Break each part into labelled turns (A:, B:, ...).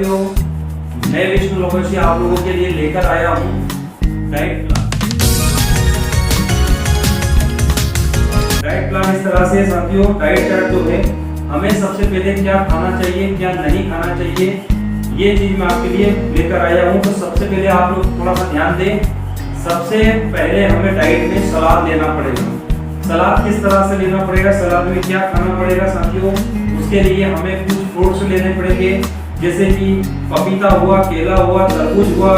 A: साथियों, मैं विष्णु लोकेशी आप लोगों के लिए लेकर आया हूँ डाइट प्लान। डाइट प्लान इस तरह से साथियों, डाइट चार्ट जो है हमें सबसे पहले क्या खाना चाहिए क्या नहीं खाना चाहिए ये चीज मैं आपके लिए लेकर आया हूँ। तो सबसे पहले आप लोग थोड़ा सा ध्यान दें। सबसे पहले हमें डाइट में सलाद लेना पड़ेगा। सलाद किस तरह से लेना पड़ेगा, सलाद में क्या खाना पड़ेगा साथियों, उसके लिए हमें कुछ फ्रूट्स लेने पड़ेंगे, जैसे कि पपीता हुआ, केला हुआ, तरबूज हुआ,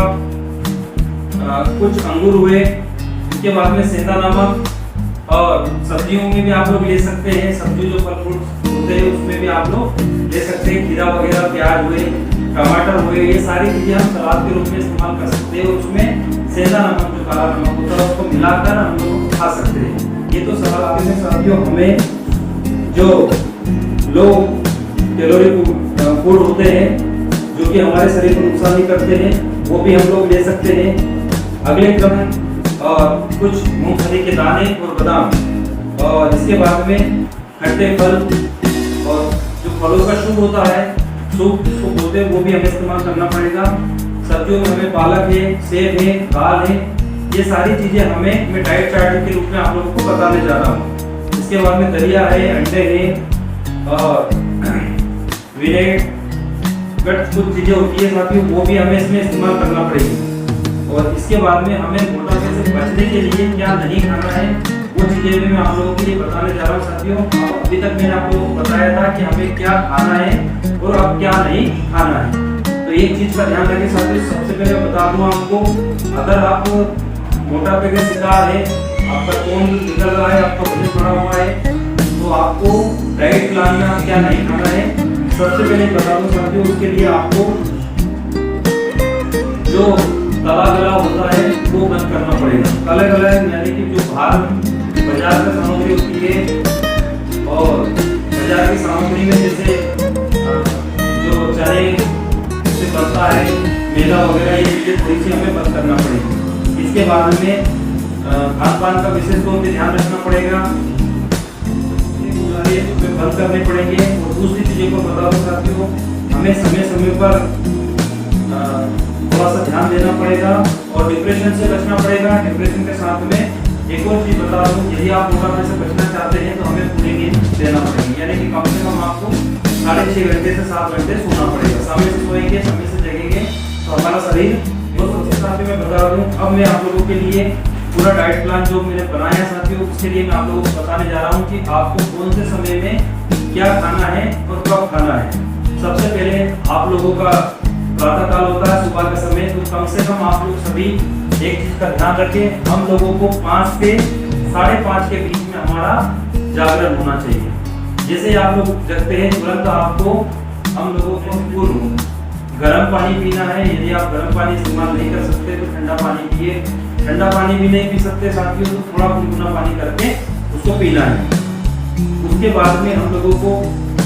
A: कुछ अंगूर हुए। उसके बाद में सेंधा नमक, और सब्जियों में भी आप लोग ले सकते हैं। सब्जी जो फल फ्रूट होते हैं उसमें भी आप लोग ले सकते हैं। खीरा वगैरह, प्याज हुए, टमाटर हुए, ये सारी चीजें हम सलाद के रूप में इस्तेमाल कर सकते हैं। उसमें सेंधा नमक जो काला नमक होता है उसको मिलाकर हम लोग खा सकते हैं। ये तो सलाद में साथियों हमें जो लो कैलोरी फूड होते हैं जो कि हमारे शरीर को नुकसान नहीं करते हैं वो भी हम लोग ले सकते हैं। अगले क्रम और कुछ मूंगफली के दाने और बादाम, और इसके बाद में खट्टे फल और जो फलों का सूप होता है, सूप जिसको बोलते हैं, वो भी हमें इस्तेमाल करना पड़ेगा। सब्जियों में हमें पालक है, सेब है, दाल है, ये सारी चीजें हमें मैं डाइट चार्ट के रूप में आप लोगों को बताने जा रहा हूँ। इसके बाद में दलिया है, अंडे है और विनेगर, कुछ चीजें होती है साथियों वो भी हमें इसमें इस्तेमाल करना पड़ेगी। और इसके बाद में हमें मोटापे से बचने के लिए क्या नहीं खाना है वो चीजें भी मैं आप लोगों के लिए बताने जा रहा हूँ साथियों। अभी तक मैंने आप लोगों को बताया था कि हमें क्या खाना है और अब क्या नहीं खाना है। तो एक चीज का ध्यान रखें साथियों, सबसे पहले बता दूं आपको, अगर आप मोटापे के शिकार है, आपका खून निकल रहा है, आपका वजन बढ़ा हुआ है, तो आपको डाइट प्लान में आप क्या नहीं खाना है सबसे पहले बता दूं साथियों। उसके लिए आपको जो तला गला होता है वो बंद करना पड़ेगा। तला गला यानी कि जो बाजार की सामग्री होती है, और बाजार की सामग्री में जैसे जो चने से बनता है, मैदा वगैरह, ये चीजें थोड़ी सी हमें बंद करना पड़ेगी। इसके बाद में खान पान का विशेष तौर पे ध्यान रखना पड़ेगा, बंद करने पड़ेंगे। और दूसरी चीजों को बता दो साथियों, हमें समय समय पर थोड़ा सा ध्यान देना पड़ेगा और डिप्रेशन से बचना पड़ेगा। डिप्रेशन के साथ में एक और चीज बता दूं, यदि आप मोटापे से बचना चाहते हैं तो हमें पूरी नींद लेना पड़ेगी, यानी कि कम से कम आपको 6.5 घंटे से 7 घंटे सोना पड़ेगा। समय से सोएंगे, समय से जगेंगे तो हमारा शरीर बहुत अच्छे साथ में बता दूं। अब मैं आप लोगों के लिए पूरा डाइट प्लान जो मैंने बनाया साथियों, उसके लिए मैं आप लोगों को बताने जा रहा हूँ कि आपको कौन से समय में क्या खाना है और कब खाना है। सबसे पहले आप लोगों का प्रातः काल होता है, सुबह का समय, तो कम से कम आप लोग सभी एक चीज का ध्यान रखें, हम लोगों को 5 से 5:30 के बीच में हमारा जागरण होना चाहिए। जैसे आप लोग जगते हैं तुरंत आपको हम लोगों को पूर्व गर्म पानी पीना है। यदि आप गर्म पानी इस्तेमाल नहीं कर सकते तो ठंडा पानी पिए। ठंडा पानी भी नहीं पी सकते साथियों तो थोड़ा गुनगुना पानी करके उसको पीना है। उसके बाद में हम लोगों को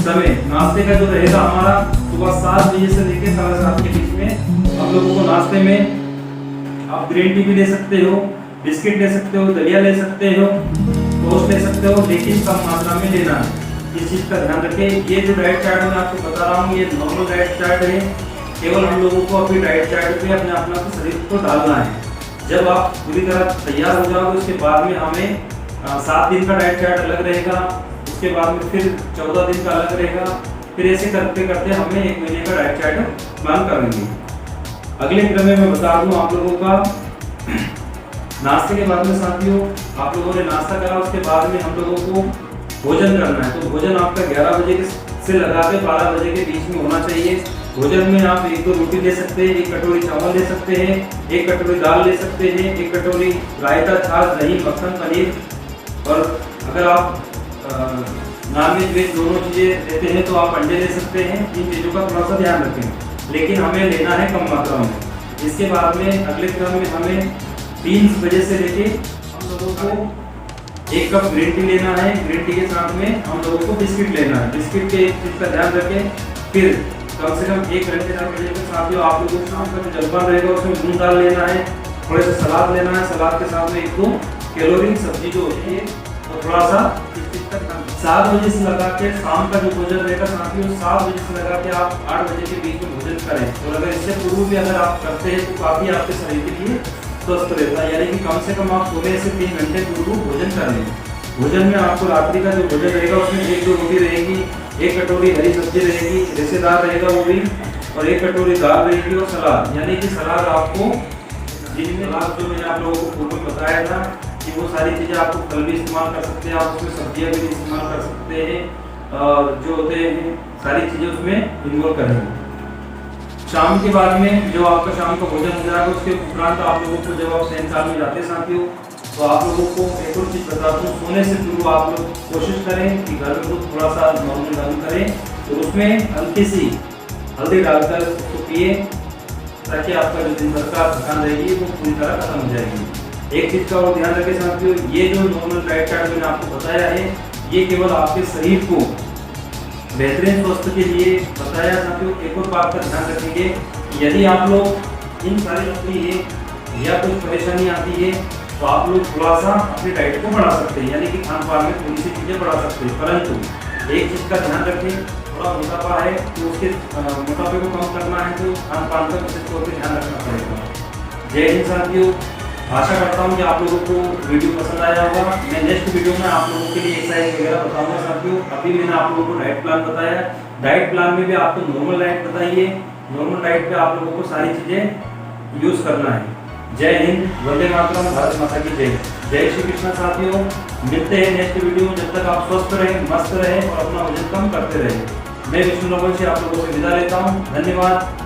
A: समय नाश्ते का जो रहेगा हमारा सुबह 7 बजे से लेकर 7:30 के बीच में हम लोगों को नाश्ते में आप ग्रीन टी भी ले सकते हो, बिस्किट ले सकते हो, दलिया ले सकते हो, टोस्ट ले सकते हो, लेकिन कम मात्रा में लेना है। इस चीज का ध्यान रखें। ये जो डाइट चार्ट मैं आपको बता रहा हूँ ये नॉर्मल डाइट चार्ट है। केवल हम लोगों को अपनी डाइट चार्ट पे अपने शरीर को डालना है। जब आप पूरी तरह तैयार हो जाओगे उसके बाद में हमें 7 दिन का डाइट चार्ट अलग रहेगा, उसके बाद में फिर 14 दिन का अलग रहेगा, फिर ऐसे करते करते हमें 1 महीने का डाइट चार्ट प्लान करेंगे। अगले क्रम में मैं बता दूं आप लोगों का, नाश्ते के बाद में साथियों आप लोगों ने नाश्ता करा, उसके बाद में हम लोगों को भोजन करना है। तो भोजन आपका 11 बजे से लगा के 12 बजे के बीच में होना चाहिए। भोजन में आप 1-2 रोटी ले सकते हैं, 1 कटोरी चावल ले सकते हैं, 1 कटोरी दाल ले सकते हैं, 1 कटोरी रायता, छाछ, दही, मक्खन, पनीर, और अगर आप नॉन वेज दोनों चीजें लेते हैं तो आप अंडे ले सकते हैं। इन चीजों का थोड़ा सा ध्यान रखें, लेकिन हमें लेना है कम मात्रा में। इसके बाद में अगले क्रम में हमें 3 बजे से लेके हम लोगों को 1 कप ग्रीन टी लेना है। ग्रीन टी के साथ में हम लोगों को बिस्किट लेना है। बिस्किट के एक चीज का ध्यान रखें, फिर कम से कम 1 घंटे तक के साथ आप लोगों को शाम का जो जलपान रहेगा उसमें मूंग दाल लेना है, थोड़े से सलाद लेना है। सलाद के साथ में 1-2 कैलोरी सब्जी जो होती है तो थोड़ा सा 7 बजे से लगा के शाम का जो भोजन रहेगा साथियों 7 बजे से लगा के आप 8 बजे के बीच में भोजन करें। और अगर इससे पूर्व भी अगर आप करते हैं तो काफ़ी आपके शरीर के लिए स्वस्थ रहता है। यानी कि कम से कम आप सोने से 3 घंटे पूर्व भोजन कर लें। भोजन में आपको रात्रि का जो भोजन रहेगा उसमें 1-2 रोटी रहेगी, 1 कटोरी हरी सब्जी रहेगी, रेशेदार रहेगा वो भी, और 1 कटोरी दाल रहेगी और सलाद। यानी कि सलाद आपको जिनमें लाभ जो मैंने आप लोगों को फोटो में बताया था कि वो सारी चीज़ें आपको फल भी इस्तेमाल कर सकते हैं, आप उसमें सब्जियां भी इस्तेमाल कर सकते हैं, और जो होते हैं सारी चीज़ें उसमें इन्वॉल्व करेंगे। शाम के बाद में जो आपका शाम का भोजन हो जाएगा उसके उपरांत आप लोगों को जब आप शयनकाल में जाते हैं साथियों तो आप लोगों को एक और चीज़ बताता हूँ, सोने से पूर्व आप लोग कोशिश करें कि घर में दूध थोड़ा सा नॉर्मल गर्म करें और उसमें हल्की सी हल्दी डालकर उसको पिए, ताकि आपका जो दिन भर का थकान रहेगी वो पूरी तरह खत्म हो जाएगी। एक चीज़ का और ध्यान रखें साथियों, ये जो नॉर्मल डाइट चार्ट मैंने आपको बताया है ये केवल आपके शरीर को बेहतरीन स्वास्थ्य के लिए बताया साथियों। एक और बात का ध्यान रखेंगे, यदि आप लोग इन सारी तकलीफें या कुछ परेशानी आती है तो आप लोग थोड़ा सा अपनी डाइट को बढ़ा सकते हैं, यानी कि खान पान में थोड़ी सी चीज़ें बढ़ा सकते हैं। परंतु एक चीज़ का ध्यान रखें, थोड़ा मोटापा है तो उसके मोटापे को कम करना है तो खान पान का विशेष तौर पर ध्यान रखना पड़ेगा। जय हिंद साथियों, आशा करता हूँ कि आप लोगों को वीडियो पसंद आया होगा। मैं नेक्स्ट वीडियो में आप लोगों के लिए एक्सरसाइज वगैरह बताऊंगा साथियों। अभी मैंने आप लोगों को डाइट प्लान बताया, डाइट प्लान में भी आपको नॉर्मल डाइट बताइए, नॉर्मल डाइट पे आप लोगों को सारी चीज़ें यूज़ करना है। जय हिंद, वंदे मातरम, भारत माता की जय। जय श्री कृष्ण साथियों, मिलते हैं नेक्स्ट वीडियो में। जब तक आप स्वस्थ रहें, मस्त रहें और अपना वजन कम करते रहें। मैं विष्णु नवल से आप लोगों से विदा लेता हूँ। धन्यवाद।